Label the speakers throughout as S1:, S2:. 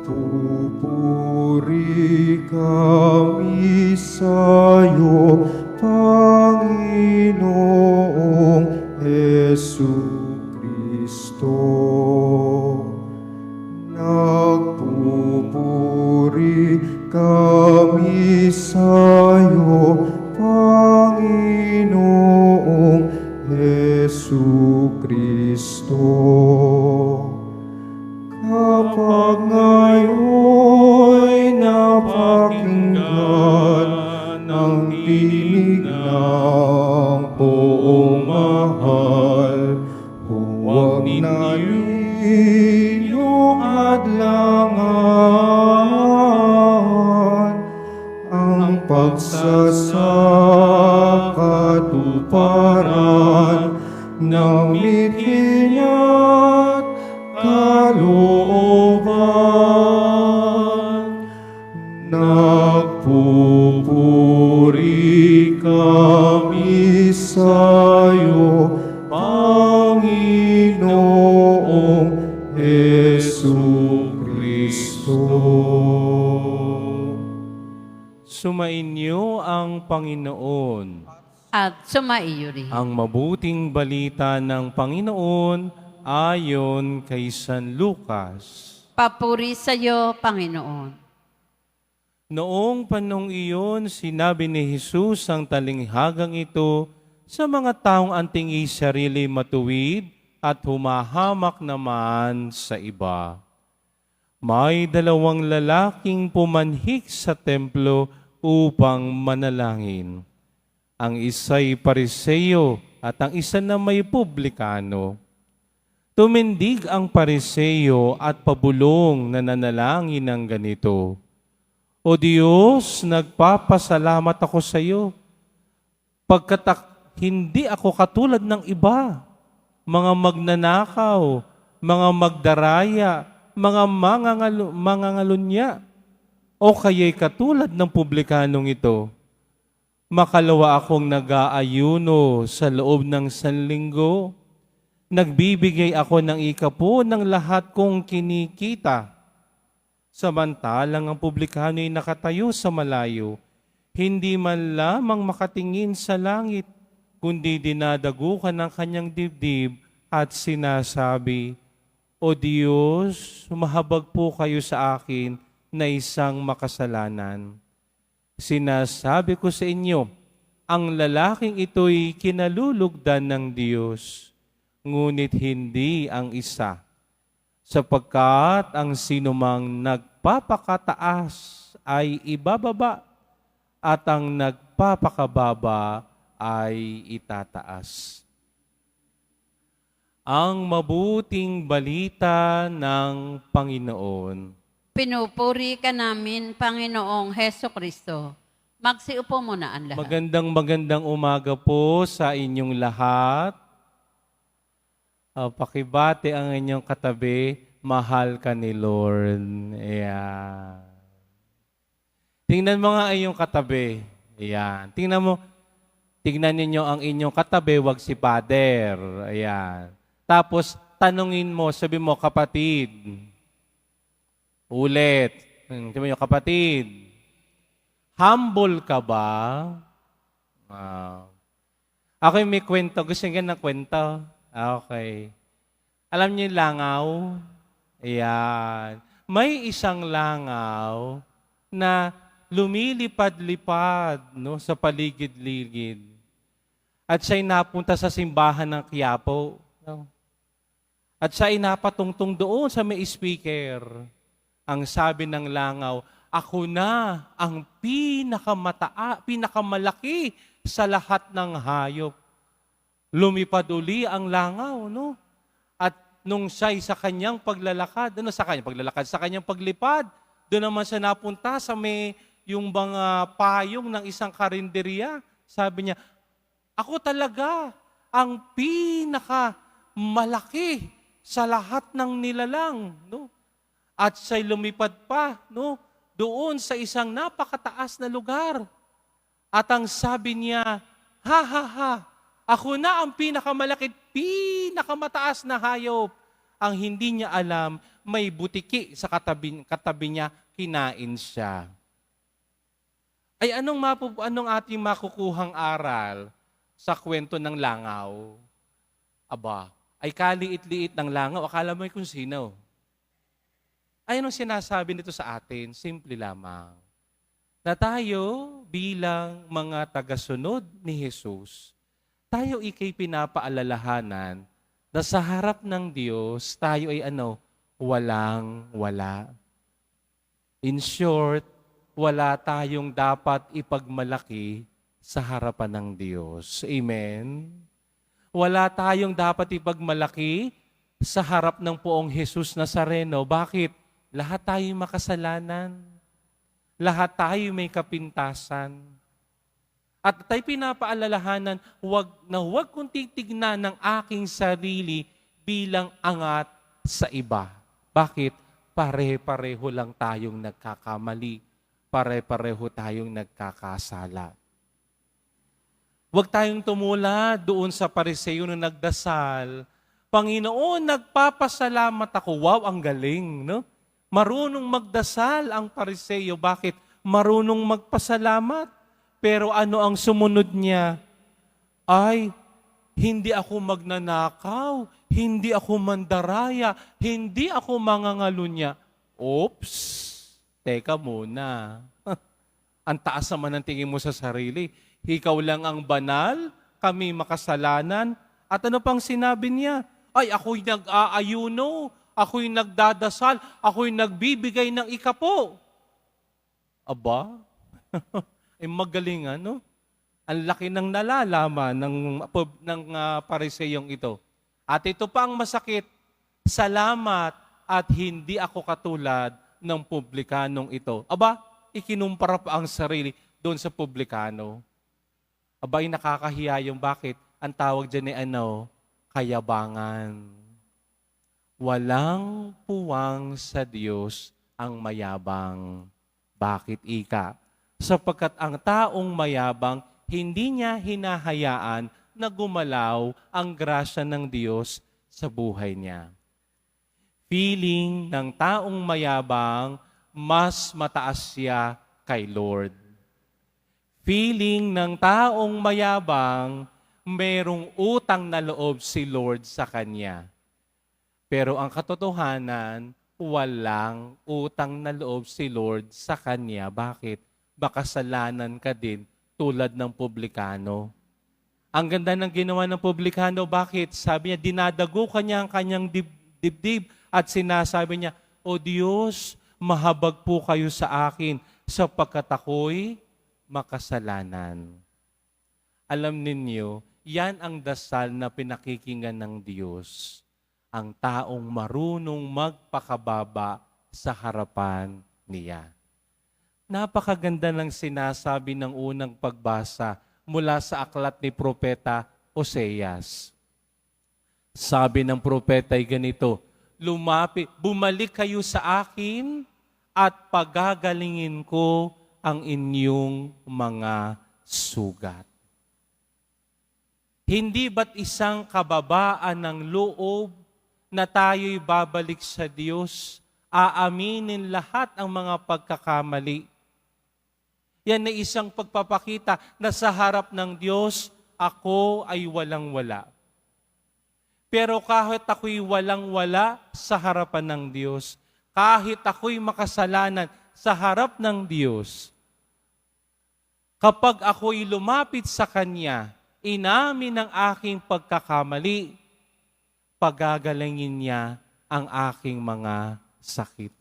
S1: Nagpupuri kami sa'yo, Panginoong Jesucristo. Nagpupuri kami sa'yo, Panginoong Jesucristo. Kapag ngayon'y napakinggan ang tinig ng poong mahal, huwag na ninyong adlangan ang pagsasakatuparan ng mithin niya't kalooban. Nagpupuri kami sa'yo, Panginoong Jesucristo.
S2: Sumainyo ang Panginoon.
S3: At sumaiyo rin.
S2: Ang mabuting balita ng Panginoon ayon kay San Lucas.
S3: Papuri sa iyo, Panginoon.
S2: Noong panong iyon, sinabi ni Jesus ang talinghagang ito sa mga taong antingi sarili matuwid at humahamak naman sa iba. May dalawang lalaking pumanhik sa templo upang manalangin. Ang isa'y Pariseo at ang isa na may publikano. Tumindig ang Pariseo at pabulong na nanalangin ng ganito, O Diyos, nagpapasalamat ako sa iyo, pagkat hindi ako katulad ng iba, mga magnanakaw, mga magdaraya, mga mangangalunya, o kaya'y katulad ng publikanong ito. Makalawa akong nag-aayuno sa loob ng 1 linggo. Nagbibigay ako ng ikapo ng lahat kong kinikita. Samantalang ang publikano ay nakatayo sa malayo, hindi man lamang makatingin sa langit, kundi dinadagukan ng kanyang dibdib at sinasabi, O Diyos, mahabag po kayo sa akin na isang makasalanan. Sinasabi ko sa inyo, ang lalaking ito'y kinalulugdan ng Diyos, ngunit hindi ang isa, sapagkat ang sinumang nagpapakataas ay ibababa at ang nagpapakababa ay itataas. Ang mabuting balita ng Panginoon.
S3: Pinupuri ka namin, Panginoong Heso Kristo. Magsiupo muna ang lahat.
S2: Magandang umaga po sa inyong lahat. Pakibati ang inyong katabi, mahal ka ni Lord. Ayan. Tingnan mo nga inyong katabi. Ayan. Tingnan ninyo ang inyong katabi, wag si Father. Ayan. Tapos, tanungin mo, sabi mo, kapatid. Ulit. Sabi mo, kapatid. Humble ka ba? Ako yung may kwento. Gusto niyo ng kwento? Okay. Alam niyo yung langaw? Ayan. May isang langaw na lumilipad-lipad no, sa paligid-ligid. At siya'y napunta sa simbahan ng Quiapo. No? At siya'y napatungtong doon sa may speaker. Ang sabi ng langaw, ako na ang pinakamalaki sa lahat ng hayop. Lumipad uli ang langaw, no? At nung siya'y sa kanyang paglalakad, sa kanyang paglipad, doon naman siya napunta sa may yung mga payong ng isang karinderya. Sabi niya, ako talaga ang pinakamalaki sa lahat ng nilalang, no? At siya'y lumipad pa, no? Doon sa isang napakataas na lugar. At ang sabi niya, ha, ako na ang pinakamalaki, pinakamataas na hayop. Ang hindi niya alam, may butiki sa katabi niya, kinain siya. Ay anong ating makukuhang aral sa kwento ng langaw? Aba, ay kaliit-liit ng langaw, akala mo kung sino. Ay anong sinasabi nito sa atin? Simple lamang. Na tayo bilang mga tagasunod ni Jesus, tayo ikay pinapaalalahanan na sa harap ng Diyos, tayo ay walang-wala. In short, wala tayong dapat ipagmalaki sa harapan ng Diyos. Amen? Wala tayong dapat ipagmalaki sa harap ng poong Jesus Nazareno. Bakit? Lahat tayo makasalanan. Lahat tayo may kapintasan. At tayo pinapaalalahanan, huwag kong titignan ng aking sarili bilang angat sa iba. Bakit? Pare-pareho lang tayong nagkakamali. Pare-pareho tayong nagkakasala. Huwag tayong tumula doon sa Pariseo na nagdasal. Panginoon, nagpapasalamat ako. Wow, ang galing, no? Marunong magdasal ang Pariseo. Bakit? Marunong magpasalamat. Pero ano ang sumunod niya? Ay, hindi ako magnanakaw, hindi ako mandaraya, hindi ako mangangalunya. Oops, teka muna. Ang taas naman ang tingin mo sa sarili. Ikaw lang ang banal, kami makasalanan. At ano pang sinabi niya? Ay, ako'y nag-aayuno, ako'y nagdadasal, ako'y nagbibigay ng ikapo. Aba, ay magaling ano? Ang laki ng nalalaman ng Pariseyong ito. At ito pa ang masakit, salamat at hindi ako katulad ng publikanong ito. Aba, ikinumpara pa ang sarili doon sa publikano. Aba, nakakahiya yung bakit? Ang tawag dyan ay kayabangan. Walang puwang sa Diyos ang mayabang. Bakit ika? Sapagkat ang taong mayabang, hindi niya hinahayaan na gumalaw ang grasya ng Diyos sa buhay niya. Feeling ng taong mayabang, mas mataas siya kay Lord. Feeling ng taong mayabang, merong utang na loob si Lord sa kanya. Pero ang katotohanan, walang utang na loob si Lord sa kanya. Bakit? Makasalanan ka din tulad ng publikano. Ang ganda ng ginawa ng publikano, bakit? Sabi niya, dinadago kanya ang kanyang dibdib at sinasabi niya, O Diyos, mahabag po kayo sa akin sapagkat ako'y makasalanan. Alam ninyo, yan ang dasal na pinakikinggan ng Diyos. Ang taong marunong magpakababa sa harapan niya. Napakaganda ng sinasabi ng unang pagbasa mula sa aklat ni Propeta Oseas. Sabi ng propeta ay ganito, bumalik kayo sa akin at pagagalingin ko ang inyong mga sugat. Hindi ba't isang kababaan ng loob na tayo'y babalik sa Diyos, aaminin lahat ang mga pagkakamali? Yan ay isang pagpapakita na sa harap ng Diyos, ako ay walang-wala. Pero kahit ako'y walang-wala sa harapan ng Diyos, kahit ako'y makasalanan sa harap ng Diyos, kapag ako'y lumapit sa Kanya, inamin ang aking pagkakamali, pagagalingin niya ang aking mga sakit.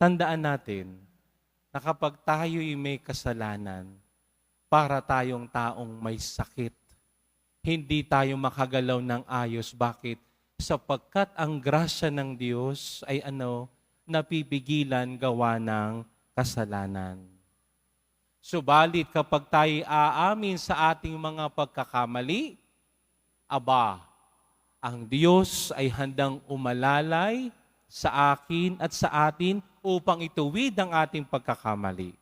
S2: Tandaan natin na kapag tayo'y may kasalanan, para tayong taong may sakit, hindi tayo makagalaw ng ayos. Bakit? Sapagkat ang grasya ng Diyos ay napipigilan gawa ng kasalanan. Subalit kapag tayo aamin sa ating mga pagkakamali, ang Diyos ay handang umalalay sa akin at sa atin upang ituwid ang ating pagkakamali.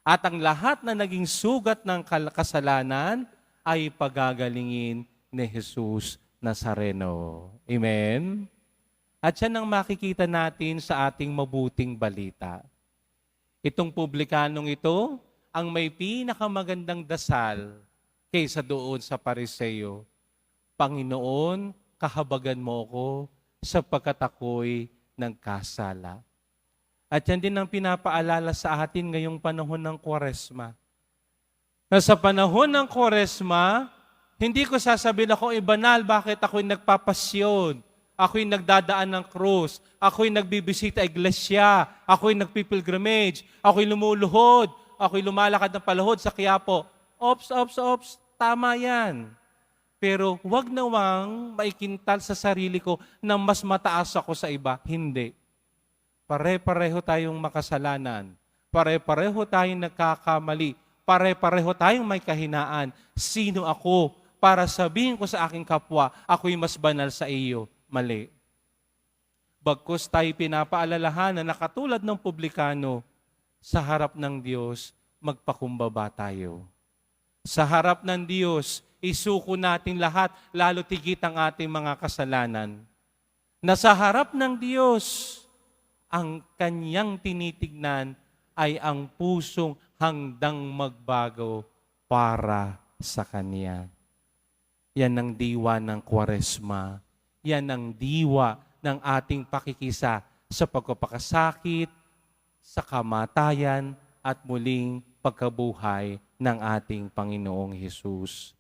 S2: At ang lahat na naging sugat ng kasalanan ay pagagalingin ni Jesus Nazareno. Amen? At yan ang makikita natin sa ating mabuting balita. Itong publikanong ito, ang may pinakamagandang dasal kaysa doon sa Pariseo. Panginoon, kahabagan mo ako sapagkat ako'y nagkasala. At yan din ang pinapaalala sa atin ngayong panahon ng Kwaresma. Na sa panahon ng Kwaresma, hindi ko sasabihin ako banal, bakit ako'y nagpapasyon, ako'y nagdadaan ng krus, ako'y nagbibisita iglesia, ako'y nagpipilgrimage, ako'y lumuluhod, ako'y lumalakad ng palahod sa Quiapo. Ops, tama yan. Pero wag nawang maikintal sa sarili ko na mas mataas ako sa iba. Hindi. Pare-pareho tayong makasalanan. Pare-pareho tayong nagkakamali. Pare-pareho tayong may kahinaan. Sino ako para sabihin ko sa aking kapwa, ako'y mas banal sa iyo? Mali. Bagkus tayo pinapaalalahanan na katulad ng publikano, sa harap ng Diyos, magpakumbaba tayo. Sa harap ng Diyos, isuko natin lahat, lalo tigit ang ating mga kasalanan. Na sa harap ng Diyos, ang Kanyang tinitignan ay ang pusong handang magbago para sa Kanya. Yan ang diwa ng Kwaresma. Yan ang diwa ng ating pakikisa sa pagpapakasakit, sa kamatayan, at muling pagkabuhay ng ating Panginoong Hesus.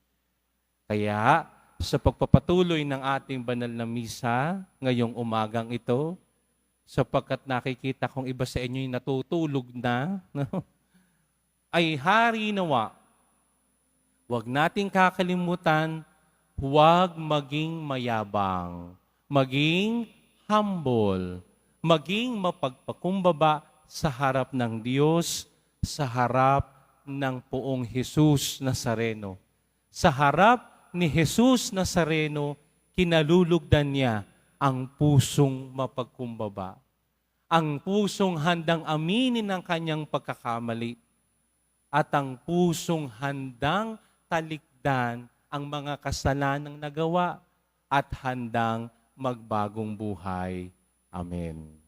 S2: Kaya, sa pagpapatuloy ng ating banal na misa ngayong umagang ito, sapagkat nakikita kong iba sa inyo'y natutulog na, ay hari nawa, huwag nating kakalimutan, huwag maging mayabang, maging humble, maging mapagpakumbaba sa harap ng Diyos, sa harap ng Poong Hesus Nazareno. Sa harap ni Hesus Nazareno, kinalulugdan niya ang pusong mapagkumbaba. Ang pusong handang aminin ang kanyang pagkakamali. At ang pusong handang talikdan ang mga kasalanang nagawa at handang magbagong buhay. Amen.